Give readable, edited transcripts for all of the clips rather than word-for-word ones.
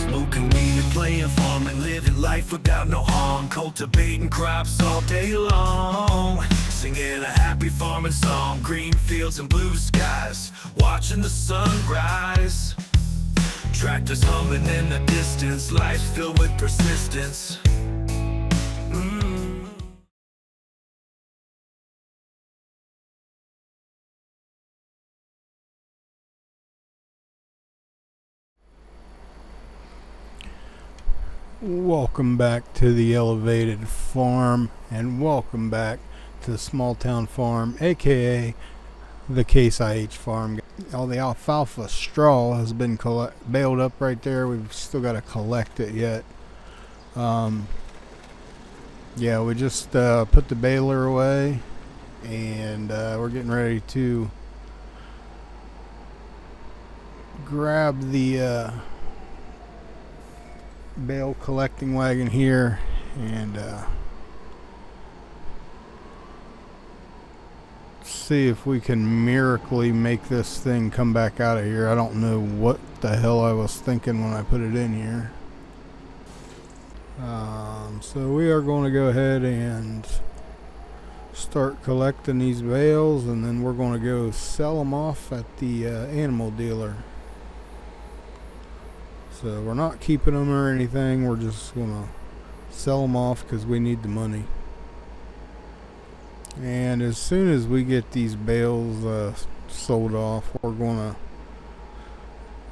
Smoking weed and playing farming, living life without no harm, cultivating crops all day long, singing a happy farming song, green fields and blue skies, watching the sun rise. Tractors humming in the distance, life filled with persistence. Welcome back to the Elevated Farm, and welcome back to the Small Town Farm, aka the Case IH Farm. All the alfalfa straw has been baled up right there. We've still got to collect it yet. Yeah, we just put the baler away, and we're getting ready to grab the bale collecting wagon here and see if we can miraculously make this thing come back out of here. I don't know what the hell I was thinking when I put it in here. So we are going to go ahead and start collecting these bales, and then we're going to go sell them off at the animal dealer. So we're not keeping them or anything, we're just going to sell them off because we need the money. And as soon as we get these bales sold off, we're going to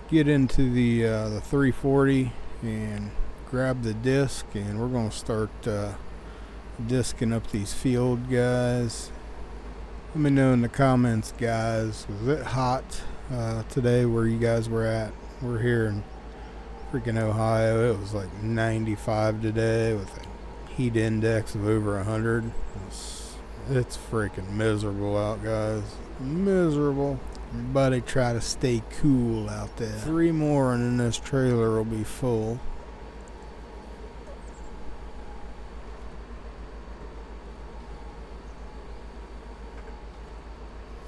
get into the 340 and grab the disc, and we're going to start discing up these field guys. Let me know in the comments, guys, was it hot today where you guys were at? We're here in freaking Ohio. It was like 95 today with a heat index of over 100. It's freaking miserable out, guys. Miserable. Everybody try to stay cool out there. 3 more and then this trailer will be full.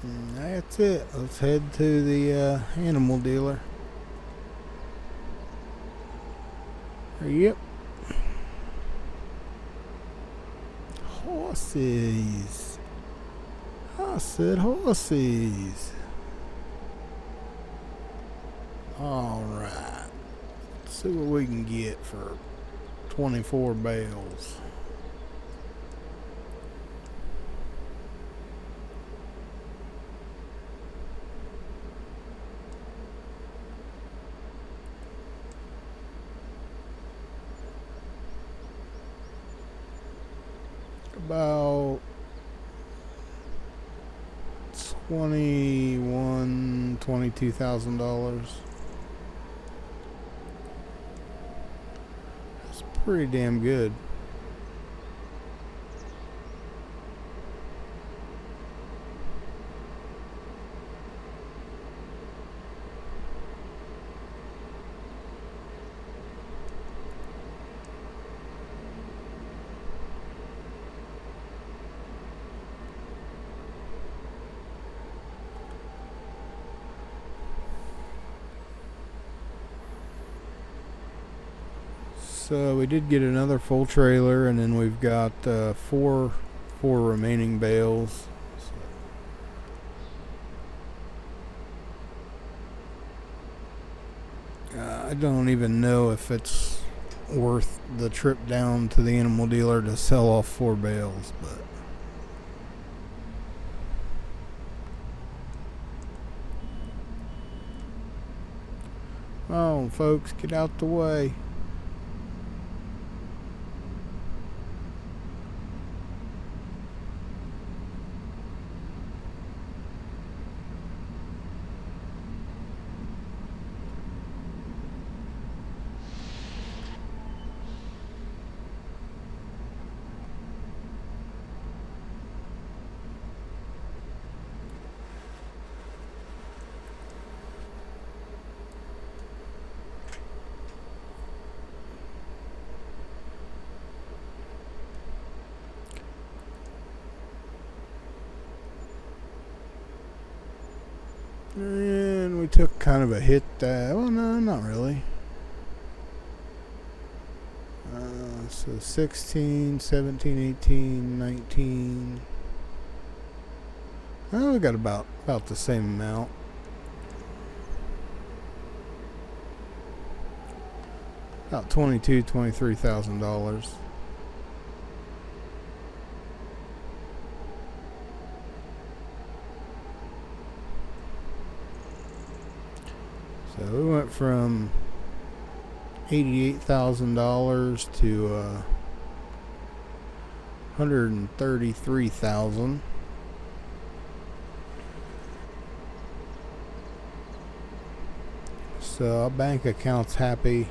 And that's it. Let's head to the animal dealer. Yep. Horses. I said horses. Alright. Let's see what we can get for 24 bales. About $22,000. That's pretty damn good. So we did get another full trailer, and then we've got four remaining bales. I don't even know if it's worth the trip down to the animal dealer to sell off 4 bales, but oh, folks, get out the way. And we took kind of a hit. Well, no, not really. So 16, 17, 18, 19. Oh, we got about the same amount. About $23,000. So we went from $88,000 to $133,000. So our bank account's happy.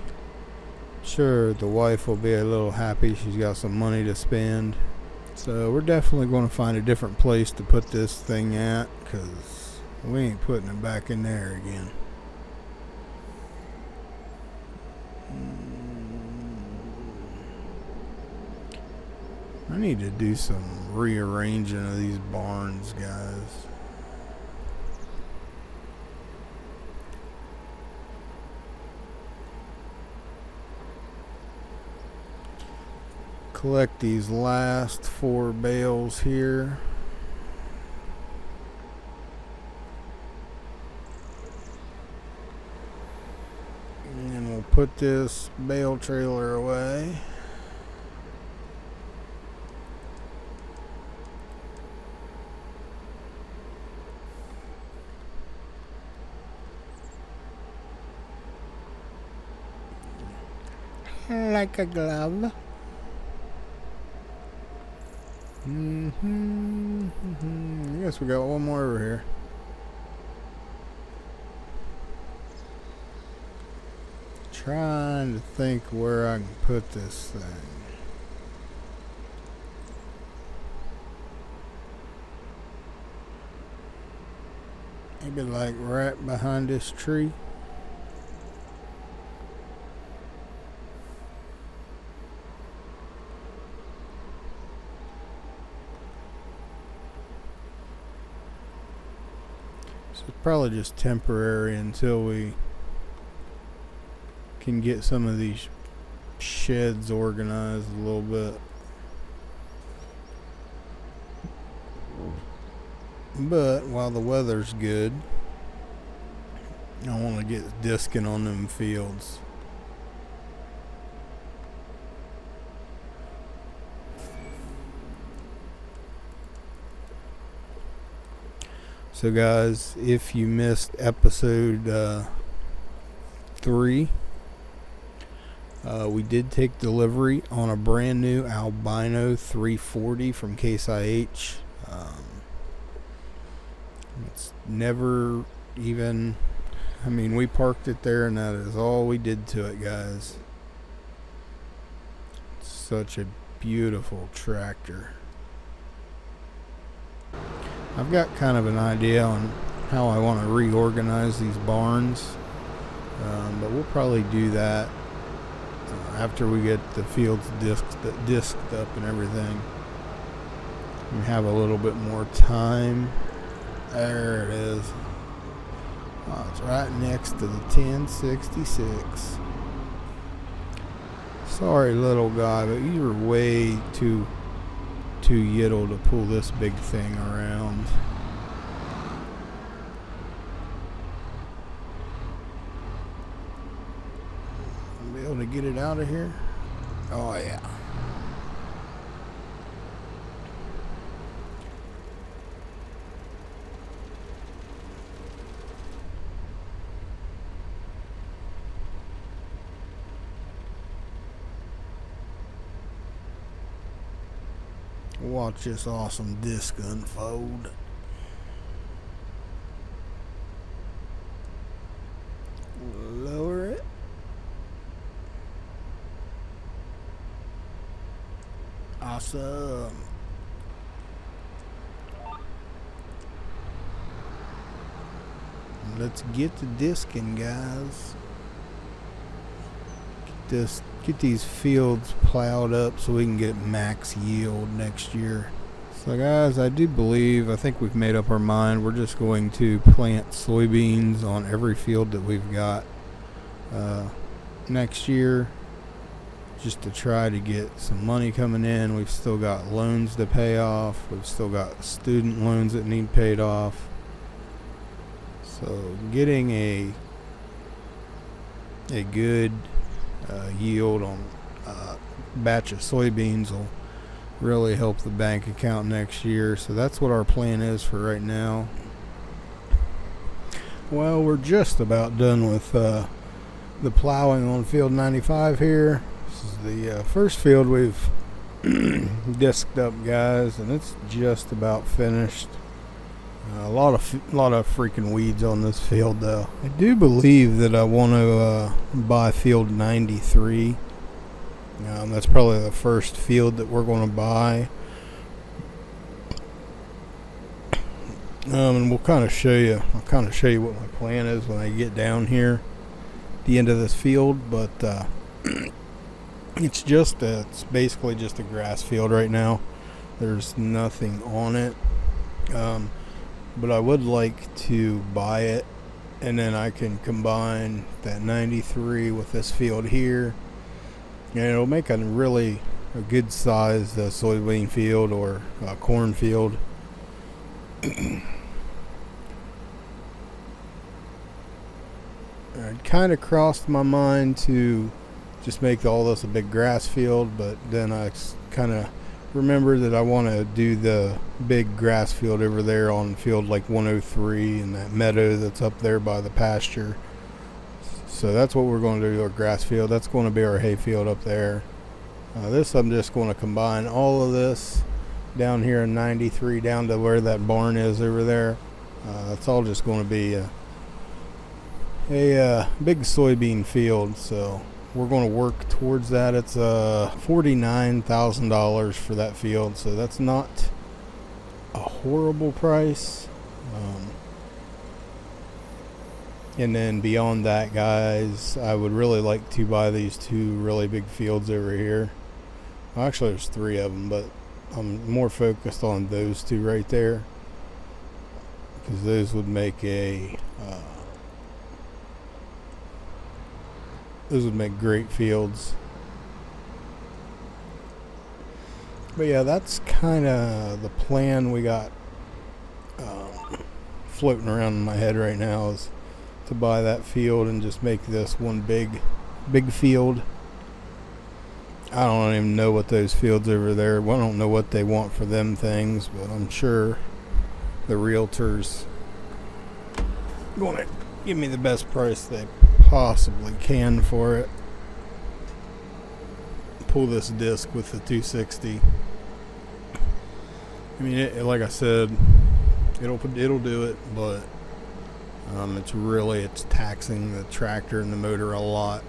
Sure, the wife will be a little happy. She's got some money to spend. So we're definitely going to find a different place to put this thing at, because we ain't putting it back in there again. I need to do some rearranging of these barns, guys. Collect these last 4 bales here. And then we'll put this bale trailer away. Like a glove. I guess we got one more over here. Trying to think where I can put this thing. Maybe like right behind this tree. So it's probably just temporary until we can get some of these sheds organized a little bit. But while the weather's good, I want to get disking on them fields. So guys, if you missed episode 3, we did take delivery on a brand new albino 340 from Case IH. It's never even, we parked it there and that is all we did to it, guys. It's such a beautiful tractor. I've got kind of an idea on how I want to reorganize these barns, but we'll probably do that after we get the fields disked up and everything. We have a little bit more time. There it is. Oh, it's right next to the 1066. Sorry, little guy, but you were way too yiddle to pull this big thing around. Be able to get it out of here? Oh yeah. Watch this awesome disc unfold. Lower it. Awesome. Let's get the discing, guys. Get these fields plowed up so we can get max yield next year. So guys, I think we've made up our mind. We're just going to plant soybeans on every field that we've got next year. just to try to get some money coming in. We've still got loans to pay off. We've still got student loans that need paid off. So getting a good yield on a batch of soybeans will really help the bank account next year. So that's what our plan is for right now. Well, we're just about done with the plowing on field 95 here. This is the first field we've disked up, guys, and it's just about finished. A lot of freaking weeds on this field, though. I do believe that I want to buy field 93. That's probably the first field that we're going to buy. And we'll kind of show you. I'll kind of show you what my plan is when I get down here, the end of this field. But it's basically just a grass field right now. There's nothing on it. But I would like to buy it, and then I can combine that 93 with this field here, and it'll make a good sized soybean field or corn field. It kind of crossed my mind to just make all this a big grass field, but then I kind of remember that I want to do the big grass field over there on field like 103 and that meadow that's up there by the pasture. So that's what we're going to do, our grass field. That's going to be our hay field up there. This I'm just going to combine all of this down here in 93 down to where that barn is over there. That's all just going to be a big soybean field. So we're going to work towards that. It's $49,000 for that field, so that's not a horrible price. And then beyond that, guys, I would really like to buy these two really big fields over here. Well, actually, there's three of them, but I'm more focused on those two right there, because those would make great fields. But yeah, that's kind of the plan we got floating around in my head right now, is to buy that field and just make this one big field. I don't even know what those fields over there, I don't know what they want for them things, but I'm sure the realtor's going to give me the best price they possibly can for it. Pull this disc with the 260. I mean, like I said, it'll do it, but it's taxing the tractor and the motor a lot.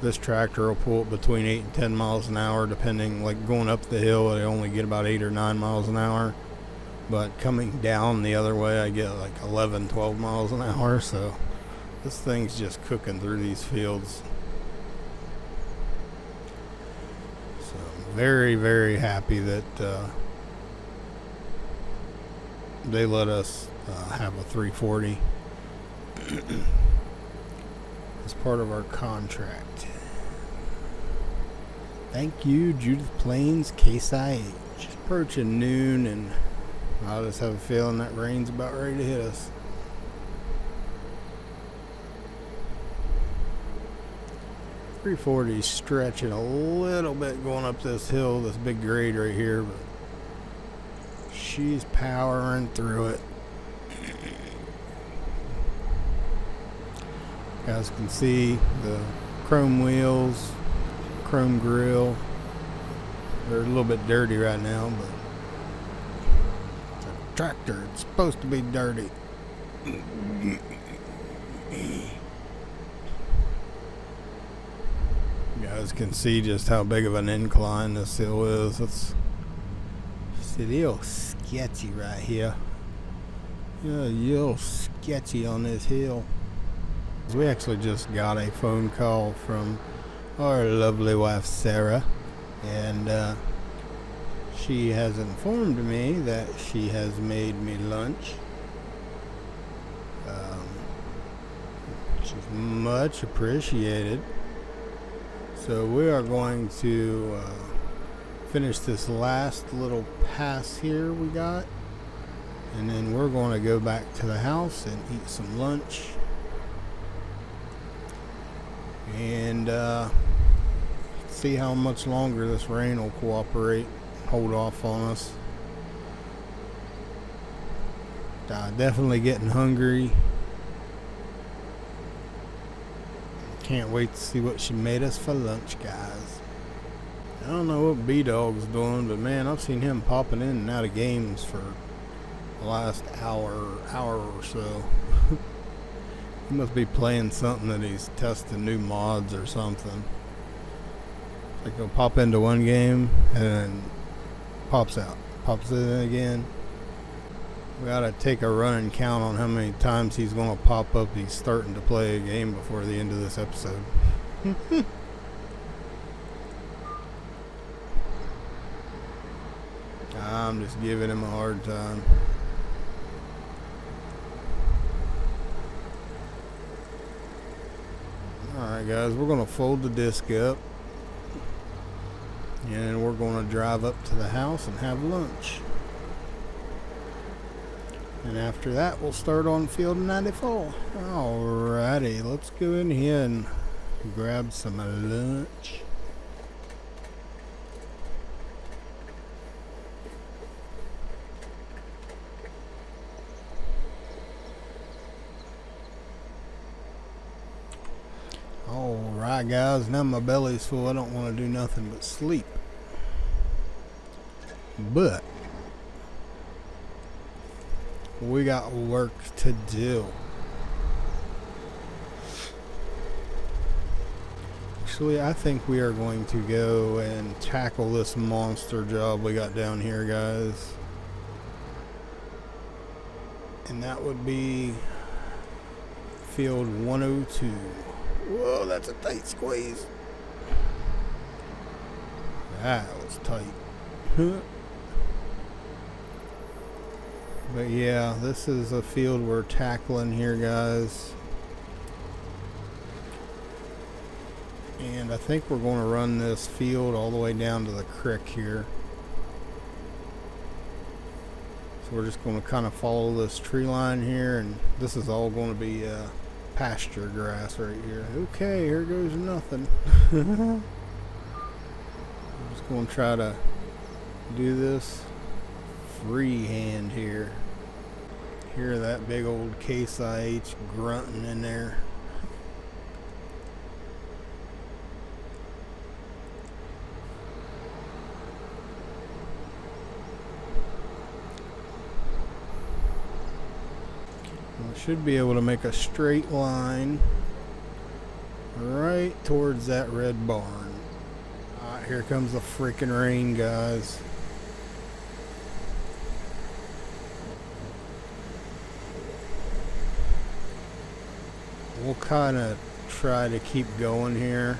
This tractor will pull it between 8 and 10 miles an hour, depending, like going up the hill, I only get about 8 or 9 miles an hour. But coming down the other way, I get like 11, 12 miles an hour. So this thing's just cooking through these fields. So I'm very, very happy that they let us have a 340 as part of our contract. Thank you, Judith Plains, Case IH. Just approaching noon, and I just have a feeling that rain's about ready to hit us. .340 stretching a little bit going up this hill, this big grade right here, but she's powering through it. You guys can see the chrome wheels, chrome grill. They're a little bit dirty right now, but it's a tractor. It's supposed to be dirty. You guys can see just how big of an incline this hill is. It's a little sketchy right here. Yeah, a little sketchy on this hill. We actually just got a phone call from our lovely wife Sarah, and she has informed me that she has made me lunch. Much appreciated. So we are going to finish this last little pass here we got, and then we're going to go back to the house and eat some lunch and see how much longer this rain will cooperate, hold off on us. Definitely getting hungry. Can't wait to see what she made us for lunch, guys. I don't know what B-Dog's doing, but man, I've seen him popping in and out of games for the last hour or so. He must be playing something that he's testing new mods or something. Like he'll pop into one game and then pops out, pops in again. We gotta take a running count on how many times he's gonna pop up. He's starting to play a game before the end of this episode. I'm just giving him a hard time. Alright guys, we're gonna fold the disc up and we're gonna drive up to the house and have lunch. And after that, we'll start on field 94. Alrighty, let's go in here and grab some lunch. Alright guys, now my belly's full. I don't want to do nothing but sleep. But we got work to do. Actually, I think we are going to go and tackle this monster job we got down here, guys. And that would be field 102. Whoa, that's a tight squeeze. That was tight. But yeah, this is a field we're tackling here, guys. And I think we're going to run this field all the way down to the creek here. So we're just going to kind of follow this tree line here, and this is all going to be pasture grass right here. Okay, here goes nothing. I'm just going to try to do this freehand here. Hear that big old Case IH grunting in there. I should be able to make a straight line right towards that red barn. Here comes the freaking rain, guys. We'll kind of try to keep going here,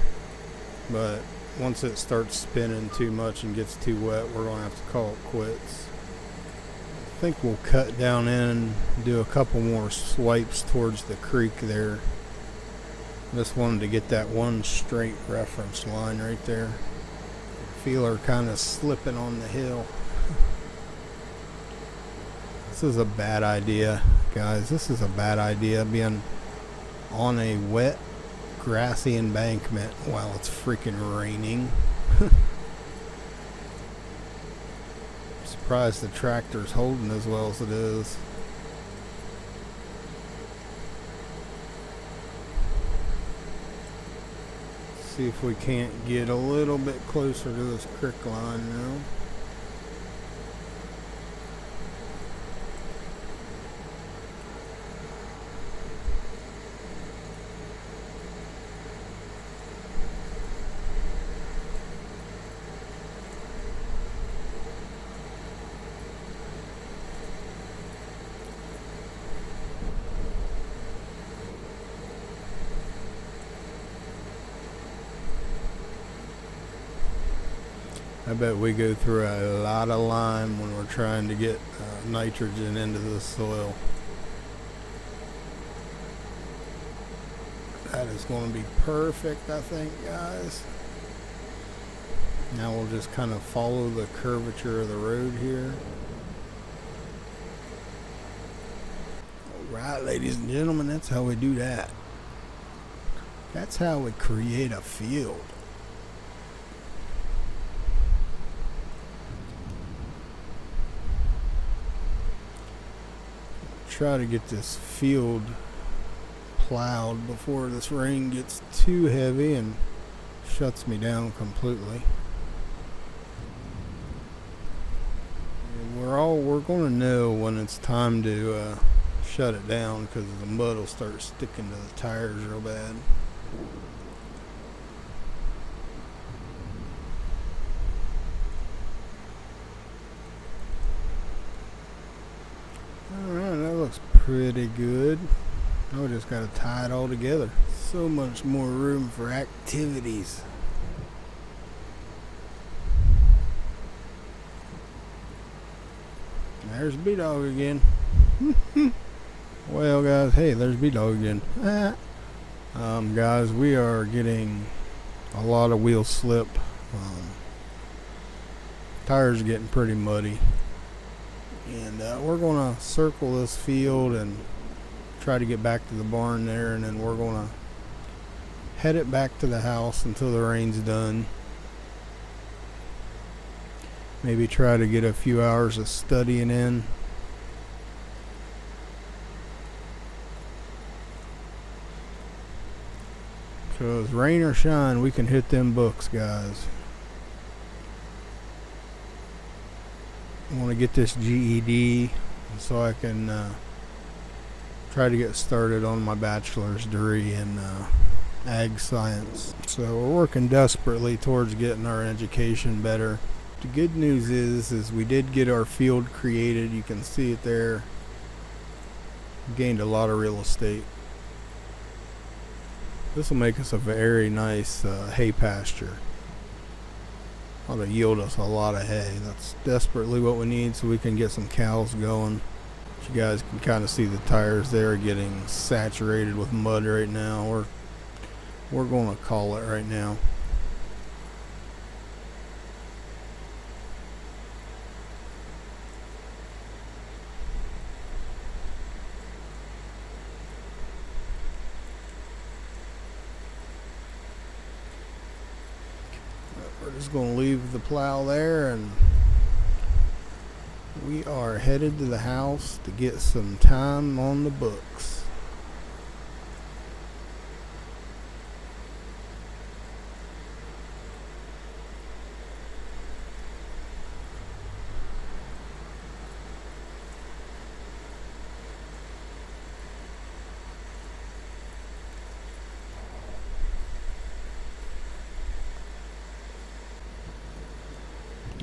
but once it starts spinning too much and gets too wet, we're going to have to call it quits. I think we'll cut down in and do a couple more swipes towards the creek there. Just wanted to get that one straight reference line right there. Feel her kind of slipping on the hill. This is a bad idea, guys. This is a bad idea, being on a wet, grassy embankment while it's freaking raining. Surprised the tractor's holding as well as it is. See if we can't get a little bit closer to this creek line now. I bet we go through a lot of lime when we're trying to get nitrogen into the soil. That is going to be perfect, I think, guys. Now we'll just kind of follow the curvature of the road here. Alright, ladies and gentlemen, that's how we do that. That's how we create a field. Try to get this field plowed before this rain gets too heavy and shuts me down completely. And we're going to know when it's time to shut it down, because the mud will start sticking to the tires real bad. Alright, that looks pretty good. Now we just got to tie it all together. So much more room for activities. There's B-Dog again. Well, guys, hey, there's B-Dog again. Guys, we are getting a lot of wheel slip. Tires are getting pretty muddy. And we're going to circle this field and try to get back to the barn there, and then we're going to head it back to the house until the rain's done. Maybe try to get a few hours of studying in. Because rain or shine, we can hit them books, guys. I want to get this GED so I can try to get started on my bachelor's degree in ag science. So we're working desperately towards getting our education better. The good news is we did get our field created. You can see it there. Gained a lot of real estate. This will make us a very nice hay pasture. Ought to yield us a lot of hay. That's desperately what we need so we can get some cows going. You guys can kind of see the tires there getting saturated with mud right now. We're going to call it right now. We're just going to leave the plow there, and we are headed to the house to get some time on the books.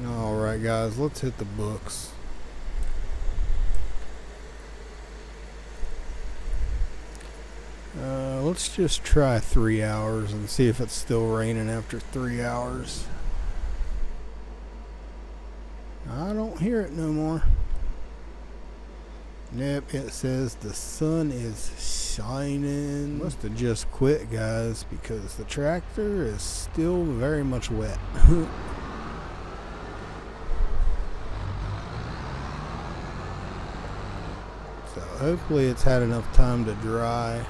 Alright guys, let's hit the books. Let's just try 3 hours and see if it's still raining after 3 hours. I don't hear it no more. Yep, it says the sun is shining. Must have just quit, guys, because the tractor is still very much wet. So hopefully it's had enough time to dry.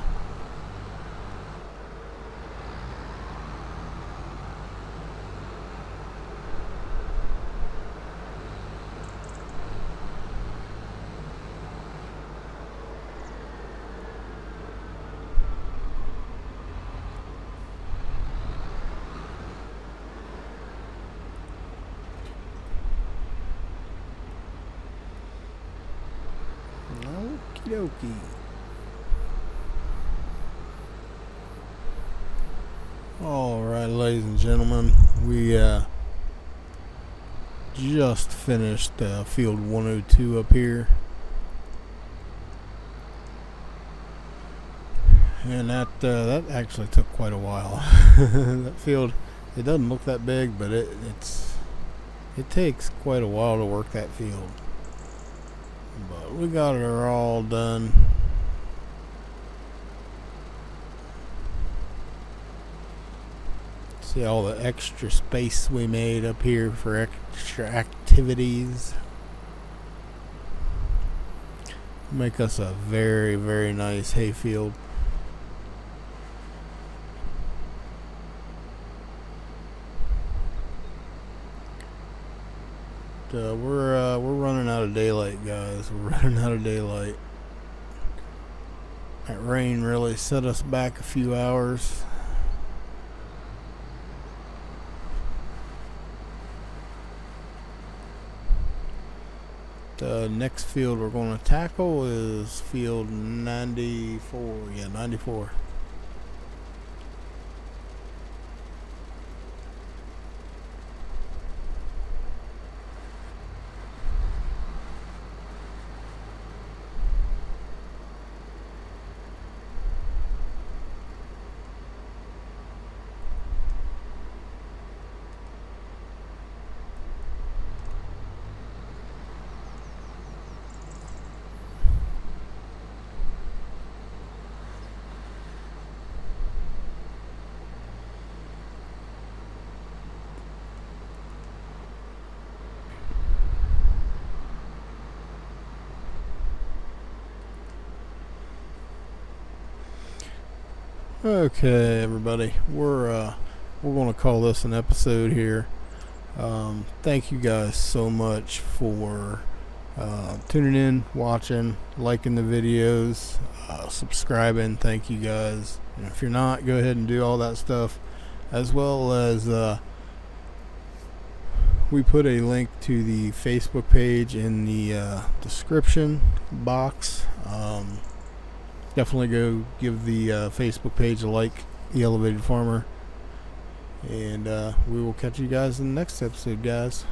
Okie dokie. Alright, ladies and gentlemen, we just finished field 102 up here. And that actually took quite a while. That field, it doesn't look that big, but it takes quite a while to work that field. But we got it all done. See all the extra space we made up here for extra activities. Make us a very, very nice hayfield. We're running out of daylight, guys. We're running out of daylight. That rain really set us back a few hours. The next field we're going to tackle is field 94. Yeah, 94. Okay, everybody, we're going to call this an episode here. Thank you guys so much for tuning in, watching, liking the videos, subscribing. Thank you guys. And if you're not, go ahead and do all that stuff, as well as we put a link to the Facebook page in the description box. Definitely go give the Facebook page a like, The Elevated Farmer. And we will catch you guys in the next episode, guys.